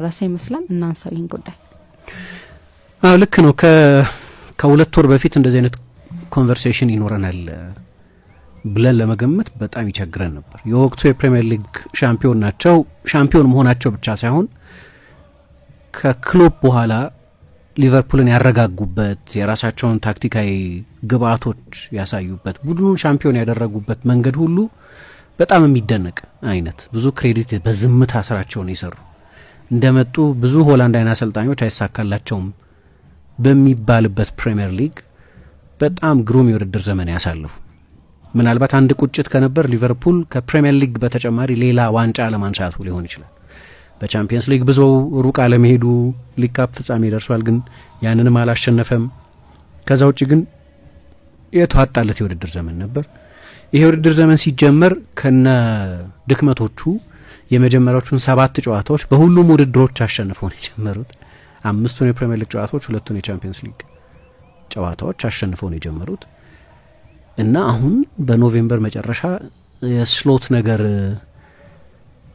ራሴ ይመስላል እናንሳው ይሄን ጉዳይ። ልክ ነው። ከሁለት ወር በፊት እንደዚህ አይነት ኮንቨርሴሽን ይኖረናል ብለን ለመገመት በጣም ይቸግረን ነበር። የወቅቱ የፕሪሚየር ሊግ ሻምፒዮን ናቸው። ሻምፒዮን መሆናቸው ብቻ ሳይሆን ከክሎፕ በኋላ ሊቨርፑልን ያረጋጉበት፣ የራሳቸውን ታክቲካዊ ግብአቶች ያሳዩበት፣ ቡድኑን ሻምፒዮን ያደረጉበት መንገድ ሁሉ በጣም የሚደነቅ አይነት ብዙ ክሬዲት በዝምታ ስራቸውን የሰሩ እንደመጡ ብዙ ሆላንዳውያን አሰልጣኞች አይሳካላቸውም በሚባልበት ፕሪሚየር ሊግ በጣም ግሩም የውድድር ዘመን ያሳልፉ። ምናልባት አንድ ቁጭት ከነበር ሊቨርፑል ከፕሪሚየር ሊግ በተጨማሪ ሌላ ዋንጫ ለማንሳቱ ሊሆን ይችላል። በቻምፒየንስ ሊግ ብዙ ሩቅ አለመሄዱ፣ ሊግ ካፕ ፍጻሜ ደርሷል፣ ግን ያንንም አላሸነፈም። ከዛ ውጭ ግን የተዋጣለት የውድድር ዘመን ነበር። ይሄ የውድድር ዘመን ሲጀመር ከነ ድክመቶቹ የመጀመሪያዎቹን 7 ጨዋታዎች በሁሉም ውድድሮች አሸንፈው ነው የጀመሩት። 5ቱን የፕሪሚየር ሊግ ጨዋታዎች፣ 2ቱን የቻምፒየንስ ሊግ ጨዋታዎች አሸንፈው ነው የጀመሩት እና አሁን በኖቬምበር መጨረሻ የስሎት ነገር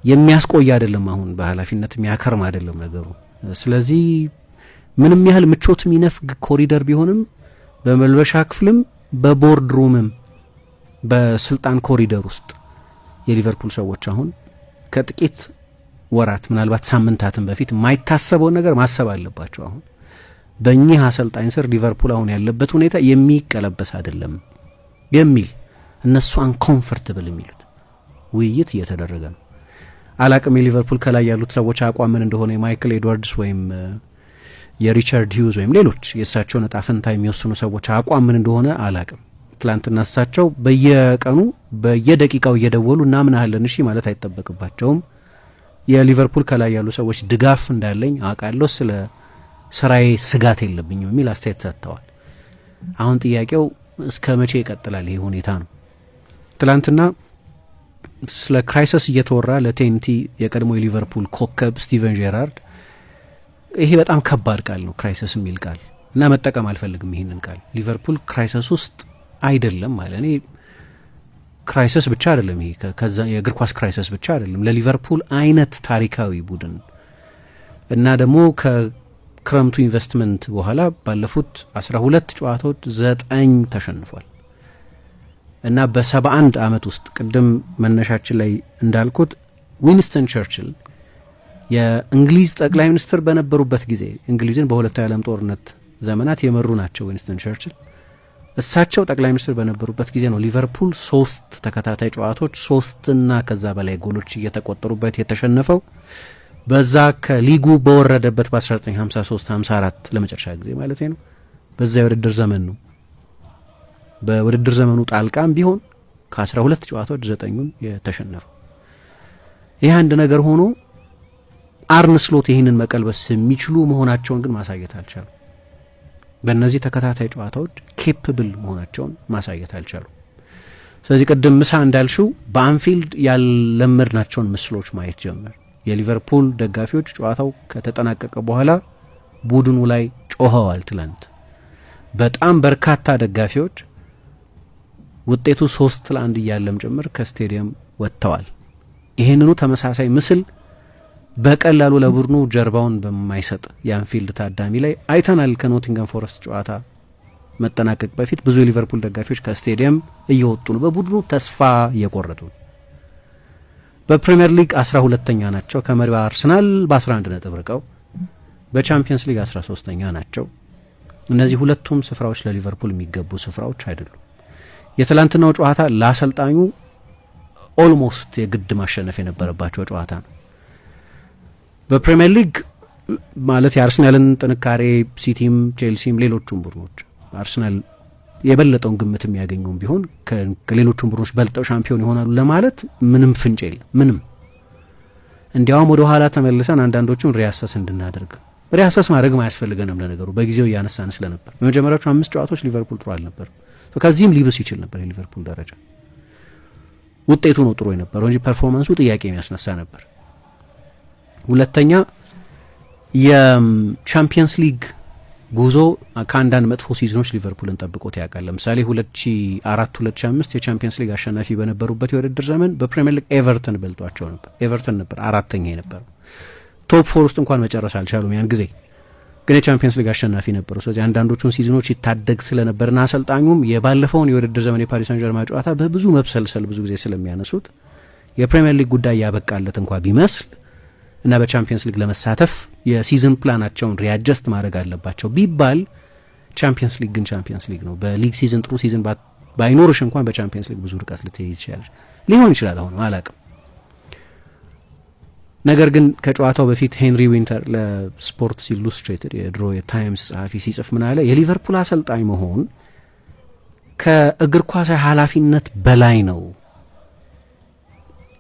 የሚያስቆይ አይደለም። አሁን በኃላፊነት የሚያከርም አይደለም ነገሩ። ስለዚህ ምንም ያህል ምቾት የሚነፍግ ኮሪደር ቢሆንም በመልበሻ ክፍልም በቦርድ ሩምም በስልጣን ኮሪደር ውስጥ የሊቨርፑል ሰዎች አሁን ከጥቂት ወራት ምናልባት ሳምንታትን በፊት የማይታሰበውን ነገር ማሰብ አለባቸው። አሁን በእኚህ አሰልጣኝ ስር ሊቨርፑል አሁን ያለበት ሁኔታ የሚቀለበስ አይደለም የሚል እነሱ አንኮምፈርትብል የሚሉት ውይይት እየተደረገ ነው። አላቅም የሊቨርፑል ከላይ ያሉት ሰዎች አቋም ምን እንደሆነ የማይክል ኤድዋርድስ ወይም የሪቻርድ ሂውዝ ወይም ሌሎች የእሳቸውን ዕጣ ፈንታ የሚወስኑ ሰዎች አቋም ምን እንደሆነ አላቅም። ትላንትና እሳቸው በየቀኑ በየደቂቃው እየደወሉ እናምናለን እሺ ማለት አይጠበቅባቸውም፣ የሊቨርፑል ከላይ ያሉ ሰዎች ድጋፍ እንዳለኝ አውቃለሁ፣ ስለ ስራዬ ስጋት የለብኝም የሚል አስተያየት ሰጥተዋል። አሁን ጥያቄው እስከ መቼ ይቀጥላል ይሄ ሁኔታ ነው። ትላንትና ስለ ክራይሲስ እየተወራ ለቴንቲ የቀድሞ የሊቨርፑል ኮከብ ስቲቨን ጄራርድ ይሄ በጣም ከባድ ቃል ነው ክራይሲስ የሚል ቃል እና መጠቀም አልፈልግም ይሄንን ቃል። ሊቨርፑል ክራይሲስ ውስጥ አይደለም ማለት እኔ ክራይሲስ ብቻ አይደለም ይሄ ከዛ የእግር ኳስ ክራይሲስ ብቻ አይደለም ለሊቨርፑል አይነት ታሪካዊ ቡድን እና ደግሞ ከክረምቱ ኢንቨስትመንት በኋላ ባለፉት 12 ጨዋታዎች 9 ተሸንፏል እና በ71 ዓመት ውስጥ ቅድም መነሻችን ላይ እንዳልኩት ዊንስተን ቸርችል የእንግሊዝ ጠቅላይ ሚኒስትር በነበሩበት ጊዜ እንግሊዝን በሁለተኛው የዓለም ጦርነት ዘመናት የመሩ ናቸው ዊንስተን ቸርችል። እሳቸው ጠቅላይ ሚኒስትር በነበሩበት ጊዜ ነው ሊቨርፑል 3 ተከታታይ ጨዋታዎች 3 እና ከዛ በላይ ጎሎች እየተቆጠሩበት የተሸነፈው። በዛ ከሊጉ በወረደበት በ1953-54 ለመጨረሻ ጊዜ ማለት ነው። በዛ የውድድር ዘመን ነው በውድድር ዘመኑ ጣልቃም ቢሆን ከ12 ጨዋታዎች 9ኙን የተሸነፈው። ይህ አንድ ነገር ሆኖ አርነ ስሎት ይህንን መቀልበስ የሚችሉ መሆናቸውን ግን ማሳየት አልቻሉ። በእነዚህ ተከታታይ ጨዋታዎች ኬፕብል መሆናቸውን ማሳየት አልቻሉ። ስለዚህ ቅድም ምሳ እንዳልሽው በአንፊልድ ያለመድናቸውን ምስሎች ማየት ጀመር። የሊቨርፑል ደጋፊዎች ጨዋታው ከተጠናቀቀ በኋላ ቡድኑ ላይ ጮኸዋል። ትላንት በጣም በርካታ ደጋፊዎች ውጤቱ 3-1 እያለም ጭምር ከስቴዲየም ወጥተዋል። ይህንኑ ተመሳሳይ ምስል በቀላሉ ለቡድኑ ጀርባውን በማይሰጥ የአንፊልድ ታዳሚ ላይ አይተናል። ከኖቲንገም ፎረስት ጨዋታ መጠናቀቅ በፊት ብዙ የሊቨርፑል ደጋፊዎች ከስቴዲየም እየወጡ ነው፣ በቡድኑ ተስፋ እየቆረጡ ነው። በፕሪሚየር ሊግ 12ኛ ናቸው ከመሪው አርሰናል በ11 ነጥብ ርቀው፣ በቻምፒየንስ ሊግ 13ኛ ናቸው። እነዚህ ሁለቱም ስፍራዎች ለሊቨርፑል የሚገቡ ስፍራዎች አይደሉም። የትላንትናው ጨዋታ ለአሰልጣኙ ኦልሞስት የግድ ማሸነፍ የነበረባቸው ጨዋታ ነው። በፕሪሚየር ሊግ ማለት የአርሰናልን ጥንካሬ ሲቲም ቼልሲም ሌሎቹም ቡድኖች አርሰናል የበለጠውን ግምት የሚያገኘውም ቢሆን ከሌሎቹም ቡድኖች በልጠው ሻምፒዮን ይሆናሉ ለማለት ምንም ፍንጭ የለም። ምንም እንዲያውም ወደ ኋላ ተመልሰን አንዳንዶቹን ሪያሰስ እንድናደርግ ሪያሰስ ማድረግ አያስፈልገንም። ለነገሩ በጊዜው እያነሳን ስለነበር በመጀመሪያዎቹ 5 ጨዋታዎች ሊቨርፑል ጥሩ አልነበር። ከዚህም ሊብስ ይችል ነበር የሊቨርፑል ደረጃ። ውጤቱ ነው ጥሩ የነበረው እንጂ ፐርፎርማንሱ ጥያቄ የሚያስነሳ ነበር። ሁለተኛ የቻምፒየንስ ሊግ ጉዞ ከአንዳንድ መጥፎ ሲዝኖች ሊቨርፑልን ጠብቆት ያውቃል። ለምሳሌ 2004-2005 የቻምፒየንስ ሊግ አሸናፊ በነበሩበት የውድድር ዘመን በፕሪሚየር ሊግ ኤቨርተን በልጧቸው ነበር። ኤቨርተን ነበር 4ኛ የነበረው። ቶፕ 4 ውስጥ እንኳን መጨረስ አልቻሉም። ያን ጊዜ ግን የቻምፒየንስ ሊግ አሸናፊ ነበሩ። ስለዚህ አንዳንዶቹን ሲዝኖች ይታደግ ስለነበርና አሰልጣኙም የባለፈውን የውድድር ዘመን የፓሪስ ሳን ጀርማ ጨዋታ በብዙ መብሰልሰል ብዙ ጊዜ ስለሚያነሱት የፕሪሚየር ሊግ ጉዳይ ያበቃለት እንኳ ቢመስል እና በቻምፒየንስ ሊግ ለመሳተፍ የሲዝን ፕላናቸውን ሪያጀስት ማድረግ አለባቸው ቢባል ቻምፒየንስ ሊግ ግን ቻምፒየንስ ሊግ ነው። በሊግ ሲዝን ጥሩ ሲዝን ባይኖርሽ እንኳን በቻምፒየንስ ሊግ ብዙ ርቀት ልትሄድ ይችላል ሊሆን ይችላል። አሁን አላቅም። ነገር ግን ከጨዋታው በፊት ሄንሪ ዊንተር ለስፖርትስ ኢሉስትሬትድ የድሮ የታይምስ ጸሐፊ ሲጽፍ ምን አለ? የሊቨርፑል አሰልጣኝ መሆን ከእግር ኳሳዊ ኃላፊነት በላይ ነው።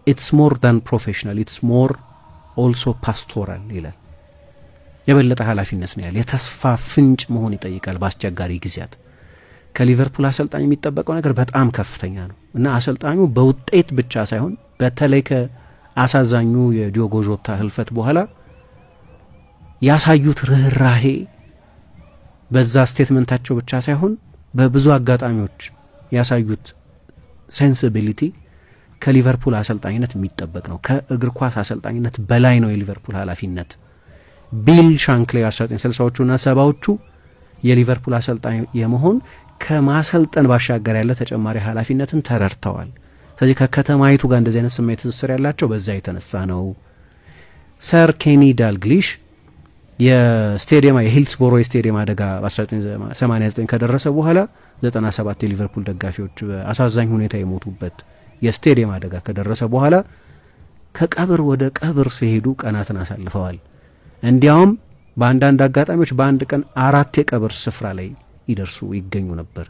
ኢትስ ሞር ዳን ፕሮፌሽናል ኢትስ ሞር ኦልሶ ፓስቶራል ይላል። የበለጠ ኃላፊነት ነው ያለ። የተስፋ ፍንጭ መሆን ይጠይቃል በአስቸጋሪ ጊዜያት። ከሊቨርፑል አሰልጣኝ የሚጠበቀው ነገር በጣም ከፍተኛ ነው እና አሰልጣኙ በውጤት ብቻ ሳይሆን በተለይ ከአሳዛኙ የዲዮጎ ዦታ ህልፈት በኋላ ያሳዩት ርኅራሄ በዛ ስቴትመንታቸው ብቻ ሳይሆን በብዙ አጋጣሚዎች ያሳዩት ሴንሲቢሊቲ ከሊቨርፑል አሰልጣኝነት የሚጠበቅ ነው። ከእግር ኳስ አሰልጣኝነት በላይ ነው የሊቨርፑል ኃላፊነት። ቢል ሻንክሊ 1960ዎቹና 70ዎቹ የሊቨርፑል አሰልጣኝ የመሆን ከማሰልጠን ባሻገር ያለ ተጨማሪ ኃላፊነትን ተረድተዋል። ስለዚህ ከከተማይቱ ጋር እንደዚህ አይነት ስሜት ትስስር ያላቸው በዛ የተነሳ ነው። ሰር ኬኒ ዳልግሊሽ የሂልስቦሮ የስቴዲየም አደጋ በ1989 ከደረሰ በኋላ 97 የሊቨርፑል ደጋፊዎች በአሳዛኝ ሁኔታ የሞቱበት የስቴዲየም አደጋ ከደረሰ በኋላ ከቀብር ወደ ቀብር ሲሄዱ ቀናትን አሳልፈዋል። እንዲያውም በአንዳንድ አጋጣሚዎች በአንድ ቀን 4 የቀብር ስፍራ ላይ ይደርሱ ይገኙ ነበር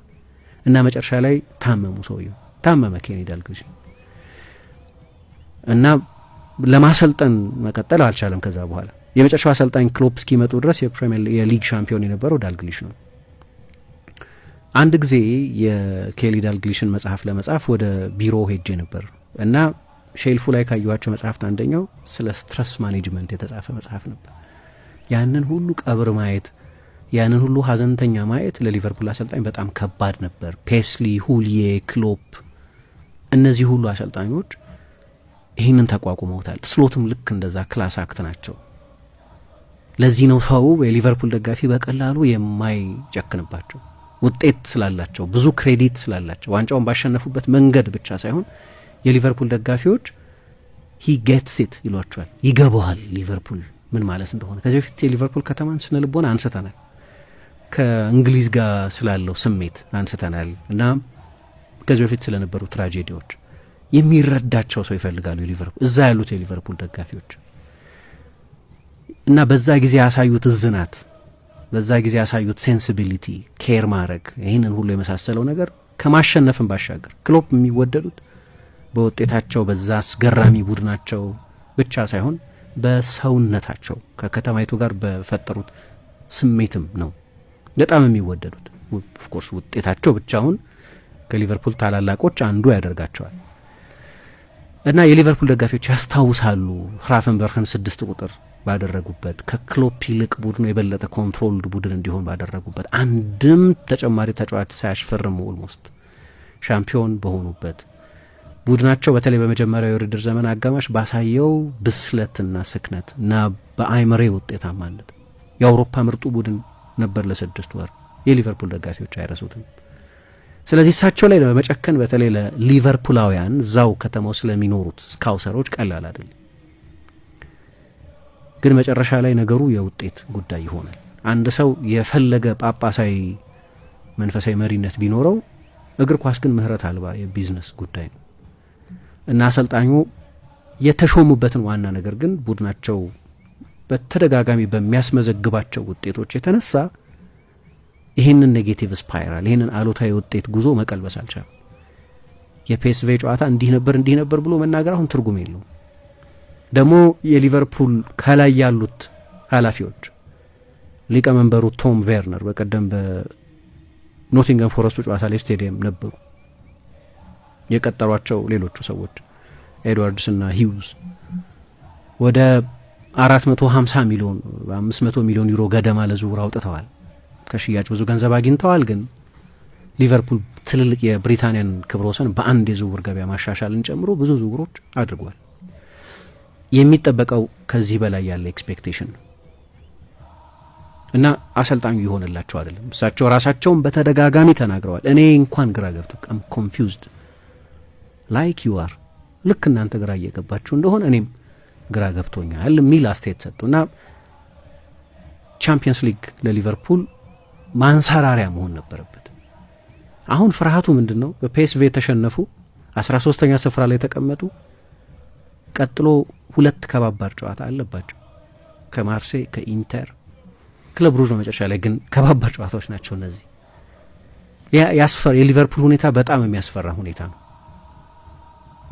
እና መጨረሻ ላይ ታመሙ። ሰውየው ታመመ ኬኒ ዳልግሊሽ እና ለማሰልጠን መቀጠል አልቻለም። ከዛ በኋላ የመጨረሻው አሰልጣኝ ክሎፕ እስኪመጡ ድረስ የሊግ ሻምፒዮን የነበረው ዳልግሊሽ ነው። አንድ ጊዜ የኬኒ ዳልግሊሽን መጽሐፍ ለመጻፍ ወደ ቢሮ ሄጄ ነበር እና ሼልፉ ላይ ካየኋቸው መጽሐፍት አንደኛው ስለ ስትረስ ማኔጅመንት የተጻፈ መጽሐፍ ነበር። ያንን ሁሉ ቀብር ማየት፣ ያንን ሁሉ ሀዘንተኛ ማየት ለሊቨርፑል አሰልጣኝ በጣም ከባድ ነበር። ፔስሊ፣ ሁሊዬ፣ ክሎፕ እነዚህ ሁሉ አሰልጣኞች ይህንን ተቋቁመውታል። ስሎትም ልክ እንደዛ ክላስ አክት ናቸው። ለዚህ ነው ሰው የሊቨርፑል ደጋፊ በቀላሉ የማይጨክንባቸው። ውጤት ስላላቸው፣ ብዙ ክሬዲት ስላላቸው፣ ዋንጫውን ባሸነፉበት መንገድ ብቻ ሳይሆን የሊቨርፑል ደጋፊዎች ሂ ጌትስ ኢት ይሏቸዋል። ይገባዋል ሊቨርፑል ምን ማለት እንደሆነ። ከዚህ በፊት የሊቨርፑል ከተማን ስነ ልቦና አንስተናል። ከእንግሊዝ ጋር ስላለው ስሜት አንስተናል እና ከዚህ በፊት ስለነበሩ ትራጄዲዎች የሚረዳቸው ሰው ይፈልጋሉ ሊቨርፑል እዛ ያሉት የሊቨርፑል ደጋፊዎች እና በዛ ጊዜ ያሳዩት እዝናት፣ በዛ ጊዜ ያሳዩት ሴንሲቢሊቲ፣ ኬር ማድረግ፣ ይህንን ሁሉ የመሳሰለው ነገር ከማሸነፍም ባሻገር ክሎፕ የሚወደዱት በውጤታቸው በዛ አስገራሚ ቡድናቸው ብቻ ሳይሆን በሰውነታቸው ከከተማይቱ ጋር በፈጠሩት ስሜትም ነው በጣም የሚወደዱት። ኦፍኮርስ ውጤታቸው ብቻውን ከሊቨርፑል ታላላቆች አንዱ ያደርጋቸዋል እና የሊቨርፑል ደጋፊዎች ያስታውሳሉ ራፈንበርግን 6 ቁጥር ባደረጉበት፣ ከክሎፕ ይልቅ ቡድኑ የበለጠ ኮንትሮልድ ቡድን እንዲሆን ባደረጉበት፣ አንድም ተጨማሪ ተጫዋች ሳያስፈርሙ ኦልሞስት ሻምፒዮን በሆኑበት ቡድናቸው በተለይ በመጀመሪያው የውድድር ዘመን አጋማሽ ባሳየው ብስለትና ስክነት እና በአይመሬ ውጤታማነት የአውሮፓ ምርጡ ቡድን ነበር ለ6 ወር። የሊቨርፑል ደጋፊዎች አይረሱትም። ስለዚህ እሳቸው ላይ በመጨከን በተለይ ለሊቨርፑላውያን እዛው ከተማው ስለሚኖሩት ስካውሰሮች ቀላል አይደለም። ግን መጨረሻ ላይ ነገሩ የውጤት ጉዳይ ይሆናል። አንድ ሰው የፈለገ ጳጳሳዊ መንፈሳዊ መሪነት ቢኖረው እግር ኳስ ግን ምህረት አልባ የቢዝነስ ጉዳይ ነው እና አሰልጣኙ የተሾሙበትን ዋና ነገር ግን ቡድናቸው በተደጋጋሚ በሚያስመዘግባቸው ውጤቶች የተነሳ ይህንን ኔጌቲቭ ስፓይራል፣ ይህንን አሉታዊ ውጤት ጉዞ መቀልበስ አልቻለም። የፒኤስቪ ጨዋታ እንዲህ ነበር ብሎ መናገር አሁን ትርጉም የለውም። ደግሞ የሊቨርፑል ከላይ ያሉት ኃላፊዎች ሊቀመንበሩ ቶም ቬርነር በቀደም በኖቲንገም ፎረስቱ ጨዋታ ላይ ስቴዲየም ነበሩ። የቀጠሯቸው ሌሎቹ ሰዎች ኤድዋርድስ እና ሂውዝ ወደ 450 ሚሊዮን 500 ሚሊዮን ዩሮ ገደማ ለዝውውር አውጥተዋል። ከሽያጭ ብዙ ገንዘብ አግኝተዋል። ግን ሊቨርፑል ትልልቅ የብሪታንያን ክብረ ወሰን በአንድ የዝውውር ገበያ ማሻሻልን ጨምሮ ብዙ ዝውውሮች አድርጓል። የሚጠበቀው ከዚህ በላይ ያለ ኤክስፔክቴሽን ነው እና አሰልጣኙ ይሆንላቸው አይደለም። እሳቸው ራሳቸውን በተደጋጋሚ ተናግረዋል። እኔ እንኳን ግራ ገብቶ አም ኮንፊውዝድ ላይክ ዩ አር፣ ልክ እናንተ ግራ እየገባችሁ እንደሆነ እኔም ግራ ገብቶኛል የሚል አስተያየት ሰጡና ቻምፒየንስ ሊግ ለሊቨርፑል ማንሰራሪያ መሆን ነበረበት። አሁን ፍርሃቱ ምንድነው? በፒኤስቪ የተሸነፉ 13ኛ ስፍራ ላይ ተቀመጡ። ቀጥሎ 2 ከባባድ ጨዋታ አለባቸው ከማርሴይ ከኢንተር ክለብ ብሩዥ ነው። መጨረሻ ላይ ግን ከባባድ ጨዋታዎች ናቸው እነዚህ። የሊቨርፑል ሁኔታ በጣም የሚያስፈራ ሁኔታ ነው።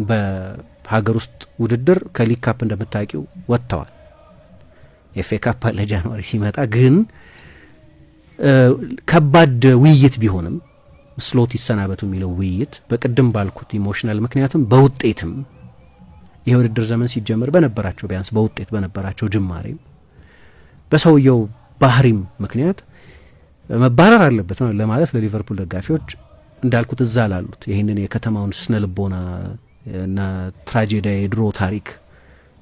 በሀገር ውስጥ ውድድር ከሊግ ካፕ እንደምታውቂው ወጥተዋል። ኤፍኤ ካፕ አለ ጃንዋሪ ሲመጣ። ግን ከባድ ውይይት ቢሆንም ስሎት ይሰናበቱ የሚለው ውይይት በቅድም ባልኩት ኢሞሽናል ምክንያትም በውጤትም የውድድር ዘመን ሲጀመር በነበራቸው ቢያንስ በውጤት በነበራቸው ጅማሬም በሰውየው ባህሪም ምክንያት መባረር አለበት ነው ለማለት ለሊቨርፑል ደጋፊዎች እንዳልኩት እዛ ላሉት ይህንን የከተማውን ስነ ልቦና እና ትራጀዲ የድሮ ታሪክ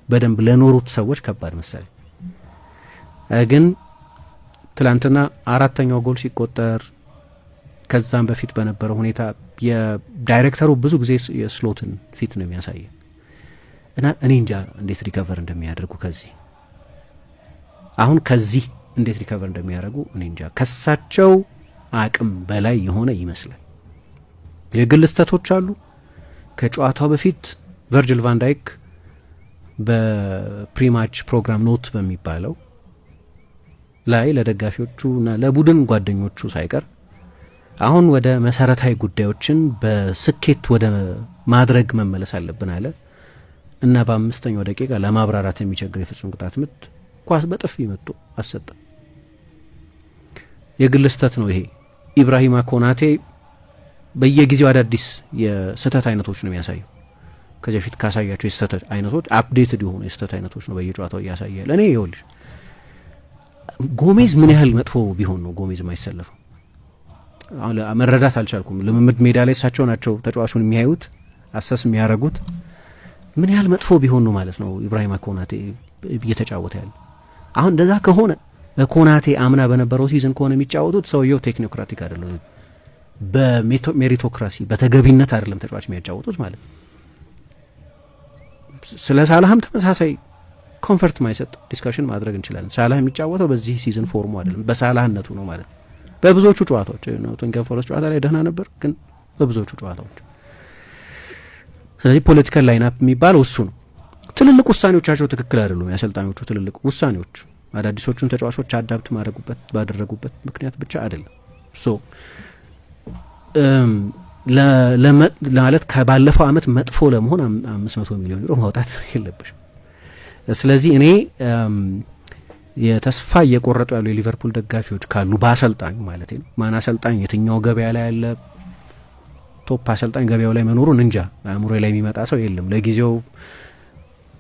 በደንብ ለኖሩት ሰዎች ከባድ መሰለኝ። ግን ትላንትና 4ኛው ጎል ሲቆጠር ከዛም በፊት በነበረው ሁኔታ የዳይሬክተሩ ብዙ ጊዜ የስሎትን ፊት ነው የሚያሳየን እና እኔ እንጃ እንዴት ሪከቨር እንደሚያደርጉ ከዚህ እንዴት ሪከቨር እንደሚያደርጉ እኔ እንጃ። ከሳቸው አቅም በላይ የሆነ ይመስላል። የግል ስህተቶች አሉ። ከጨዋታው በፊት ቨርጅል ቫን ዳይክ በፕሪማች ፕሮግራም ኖት በሚባለው ላይ ለደጋፊዎቹና ለቡድን ጓደኞቹ ሳይቀር አሁን ወደ መሰረታዊ ጉዳዮችን በስኬት ወደ ማድረግ መመለስ አለብን አለ እና በ5ኛው ደቂቃ ለማብራራት የሚቸግር የፍጹም ቅጣት ምት ኳስ በጥፊ መጥቶ አሰጠ። የግል ስህተት ነው ይሄ። ኢብራሂማ ኮናቴ በየጊዜው አዳዲስ የስህተት አይነቶች ነው የሚያሳየው። ከዚህ በፊት ካሳያቸው የስህተት አይነቶች አፕዴትድ የሆኑ የስህተት አይነቶች ነው በየጨዋታው እያሳያል። እኔ ይኸውልሽ ጎሜዝ ምን ያህል መጥፎ ቢሆን ነው ጎሜዝ የማይሰለፈው? መረዳት አልቻልኩም። ልምምድ ሜዳ ላይ እሳቸው ናቸው ተጫዋቹን የሚያዩት አሰስ የሚያደርጉት። ምን ያህል መጥፎ ቢሆን ነው ማለት ነው ኢብራሂማ ኮናቴ እየተጫወተ ያለ? አሁን እንደዛ ከሆነ በኮናቴ አምና በነበረው ሲዝን ከሆነ የሚጫወቱት ሰውየው ቴክኖክራቲክ አይደለም፣ በሜሪቶክራሲ በተገቢነት አይደለም ተጫዋች የሚያጫወቱት ማለት ነው። ስለ ሳላህም ተመሳሳይ ኮንፈርት ማይሰጥ ዲስካሽን ማድረግ እንችላለን። ሳላህ የሚጫወተው በዚህ ሲዝን ፎርሙ አይደለም፣ በሳላህነቱ ነው ማለት ነው። በብዙዎቹ ጨዋታዎች ኖቲንግሃም ፎረስት ጨዋታ ላይ ደህና ነበር፣ ግን በብዙዎቹ ጨዋታዎች። ስለዚህ ፖለቲካል ላይናፕ የሚባለው እሱ ነው። ትልልቅ ውሳኔዎቻቸው ትክክል አይደሉም። የአሰልጣኞቹ ትልልቅ ውሳኔዎች አዳዲሶቹን ተጫዋቾች አዳፕት ባደረጉበት ምክንያት ብቻ አይደለም። ለማለት ከባለፈው አመት መጥፎ ለመሆን 500 ሚሊዮን ዩሮ ማውጣት የለብሽም። ስለዚህ እኔ የተስፋ እየቆረጡ ያሉ የሊቨርፑል ደጋፊዎች ካሉ በአሰልጣኙ ማለት ነው። ማን አሰልጣኝ የትኛው ገበያ ላይ ያለ ቶፕ አሰልጣኝ ገበያው ላይ መኖሩን እንጃ። አእምሮ ላይ የሚመጣ ሰው የለም ለጊዜው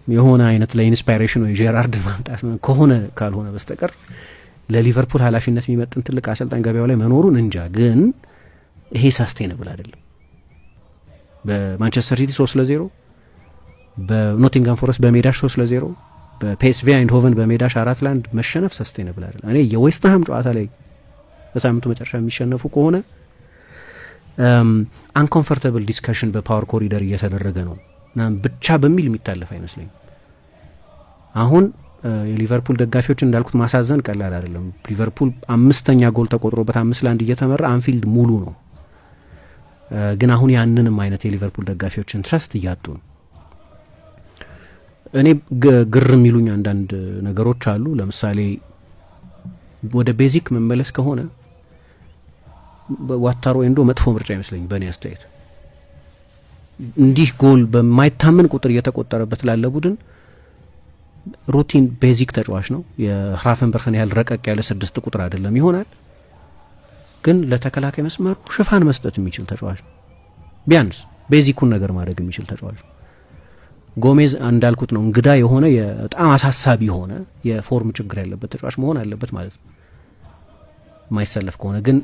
የሆነ አይነት ለኢንስፓይሬሽን ወይ ጄራርድ ማምጣት ከሆነ ካልሆነ በስተቀር ለሊቨርፑል ኃላፊነት የሚመጥን ትልቅ አሰልጣኝ ገበያው ላይ መኖሩን እንጃ። ግን ይሄ ሳስቴነብል አይደለም። በማንቸስተር ሲቲ 3-0፣ በኖቲንግሃም ፎረስት በሜዳሽ 3-0፣ በፒኤስቪ አይንድሆቨን በሜዳሽ 4-1 መሸነፍ ሳስቴነብል አይደለም። እኔ የዌስትሃም ጨዋታ ላይ በሳምንቱ መጨረሻ የሚሸነፉ ከሆነ አንኮምፎርታብል ዲስከሽን በፓወር ኮሪደር እየተደረገ ነው እና ብቻ በሚል የሚታለፍ አይመስለኝም። አሁን የሊቨርፑል ደጋፊዎችን እንዳልኩት ማሳዘን ቀላል አይደለም። ሊቨርፑል 5ኛ ጎል ተቆጥሮበት 5-1 እየተመራ አንፊልድ ሙሉ ነው። ግን አሁን ያንንም አይነት የሊቨርፑል ደጋፊዎችን ትረስት እያጡ ነው። እኔ ግር የሚሉኝ አንዳንድ ነገሮች አሉ። ለምሳሌ ወደ ቤዚክ መመለስ ከሆነ ዋታሮ ኤንዶ መጥፎ ምርጫ አይመስለኝም በእኔ አስተያየት። እንዲህ ጎል በማይታመን ቁጥር እየተቆጠረበት ላለ ቡድን ሩቲን ቤዚክ ተጫዋች ነው። የሃፈንበርግን ያህል ረቀቅ ያለ 6 ቁጥር አይደለም ይሆናል፣ ግን ለተከላካይ መስመሩ ሽፋን መስጠት የሚችል ተጫዋች ነው። ቢያንስ ቤዚኩን ነገር ማድረግ የሚችል ተጫዋች ነው። ጎሜዝ እንዳልኩት ነው እንግዳ የሆነ በጣም አሳሳቢ የሆነ የፎርም ችግር ያለበት ተጫዋች መሆን አለበት ማለት ነው የማይሰለፍ ከሆነ። ግን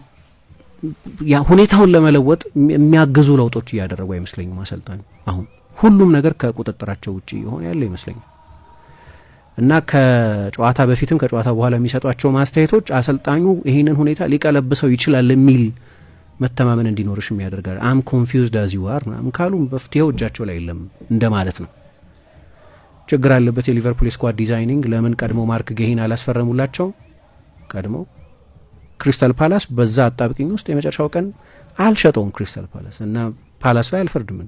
ያ ሁኔታውን ለመለወጥ የሚያግዙ ለውጦች እያደረጉ አይመስለኝም አሰልጣኙ። አሁን ሁሉም ነገር ከቁጥጥራቸው ውጪ የሆነ ያለ ይመስለኛል። እና ከጨዋታ በፊትም ከጨዋታ በኋላ የሚሰጧቸው ማስተያየቶች አሰልጣኙ ይህንን ሁኔታ ሊቀለብሰው ይችላል የሚል መተማመን እንዲኖርሽ የሚያደርጋል። አም ኮንፊውዝድ አዝ ዩ አር ምናምን ካሉ መፍትሄው እጃቸው ላይ የለም እንደማለት ነው። ችግር አለበት የሊቨርፑል ስኳድ ዲዛይኒንግ። ለምን ቀድሞ ማርክ ጌሂን አላስፈረሙላቸው? ቀድሞ ክሪስታል ፓላስ በዛ አጣብቂኝ ውስጥ የመጨረሻው ቀን አልሸጠውም ክሪስታል ፓላስ እና ፓላስ ላይ አልፈርድምን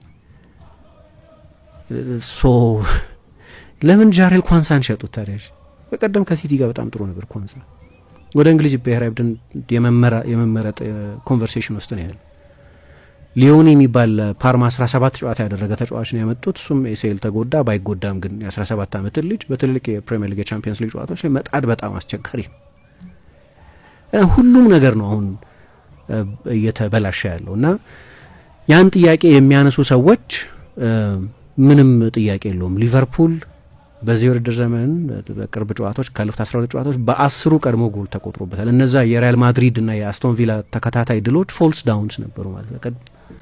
ለምን ጃሬል ኳንሳን ሸጡት ታዲያ? በቀደም ከሲቲ ጋር በጣም ጥሩ ነበር ኳንሳ። ወደ እንግሊዝ ብሔራዊ ቡድን የመመረጥ ኮንቨርሴሽን ውስጥ ነው ያለ። ሊዮኒ የሚባል ፓርማ 17 ጨዋታ ያደረገ ተጫዋች ነው ያመጡት። እሱም ኤሲኤል ተጎዳ። ባይጎዳም ግን የ17 ዓመት ልጅ በትልልቅ የፕሪሚየር ሊግ የቻምፒየንስ ሊግ ጨዋታዎች ላይ መጣድ በጣም አስቸጋሪ ነው። ሁሉም ነገር ነው አሁን እየተበላሸ ያለው እና ያን ጥያቄ የሚያነሱ ሰዎች ምንም ጥያቄ የለውም። ሊቨርፑል በዚህ ውድድር ዘመን በቅርብ ጨዋታዎች ካለፉት 12 ጨዋታዎች በ10 ቀድሞ ጎል ተቆጥሮበታል። እነዛ የሪያል ማድሪድ እና የአስቶን ቪላ ተከታታይ ድሎች ፎልስ ዳውንስ ነበሩ ማለት ነው።